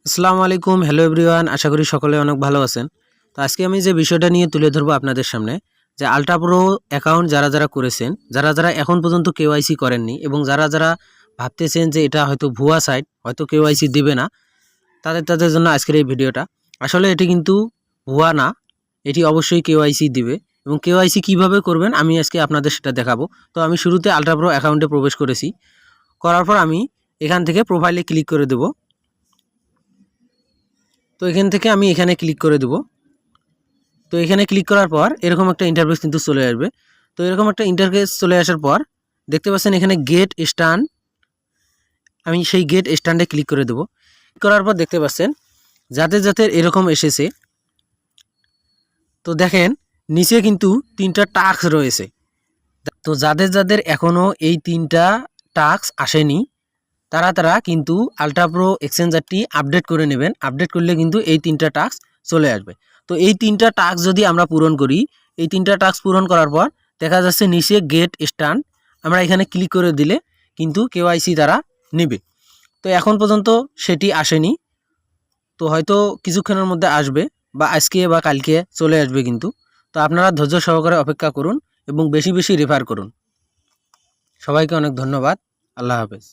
আসসালামু আলাইকুম, hello everyone. আশা করি সকলে অনেক ভালো আছেন। তো আজকে আমি যে বিষয়টা নিয়ে তুলে ধরবো আপনাদের সামনে, যে ultrapro অ্যাকাউন্ট যারা করেছেন, যারা এখন পর্যন্ত কেওয়াইসি করেননি এবং যারা ভাবতেছেন যে এটা হয়তো ভুয়া সাইট, হয়তো কেওয়াইসি দিবে না, তাদের জন্য আজকের এই ভিডিওটা। আসলে এটি কিন্তু ভুয়া না, এটি অবশ্যই কেওয়াইসি দিবে এবং কেওয়াইসি কিভাবে করবেন আমি আজকে আপনাদের সেটা দেখাবো। তো আমি শুরুতে ultrapro অ্যাকাউন্টে প্রবেশ করেছি, করার পর আমি এখান থেকে প্রোফাইলে ক্লিক করে দেবো। তো এখান থেকে আমি এখানে ক্লিক করে দেব। তো এখানে ক্লিক করার পর এরকম একটা ইন্টারফেস কিন্তু চলে আসবে। তো এরকম একটা ইন্টারফেস চলে আসার পর দেখতে পাচ্ছেন এখানে গেট স্ট্যান্ড, আমি সেই গেট স্ট্যান্ডে ক্লিক করে দেব। করার পর দেখতে পাচ্ছেন যাদের এরকম এসেছে, তো দেখেন নিচে কিন্তু 3টা টাস্ক রয়েছে। তো যাদের এখনও এই 3টা টাস্ক আসেনি, তারা কিন্তু ultrapro এক্সচেঞ্জারটি আপডেট করে নেবেন। আপডেট করলে কিন্তু এই 3টা টাস্ক চলে আসবে। তো এই 3টা টাস্ক যদি আমরা পূরণ করি, এই 3টা টাস্ক পূরণ করার পর দেখা যাচ্ছে নিচে গেট স্ট্যান্ড, আমরা এখানে ক্লিক করে দিলে কিন্তু কেওয়াইসি তারা নেবে। তো এখন পর্যন্ত সেটি আসেনি, তো হয়তো কিছুক্ষণের মধ্যে আসবে, বা আজকে বা কালকে চলে আসবে কিন্তু। তো আপনারা ধৈর্য সহকারে অপেক্ষা করুন এবং বেশি বেশি রেফার করুন। সবাইকে অনেক ধন্যবাদ। আল্লাহ হাফেজ।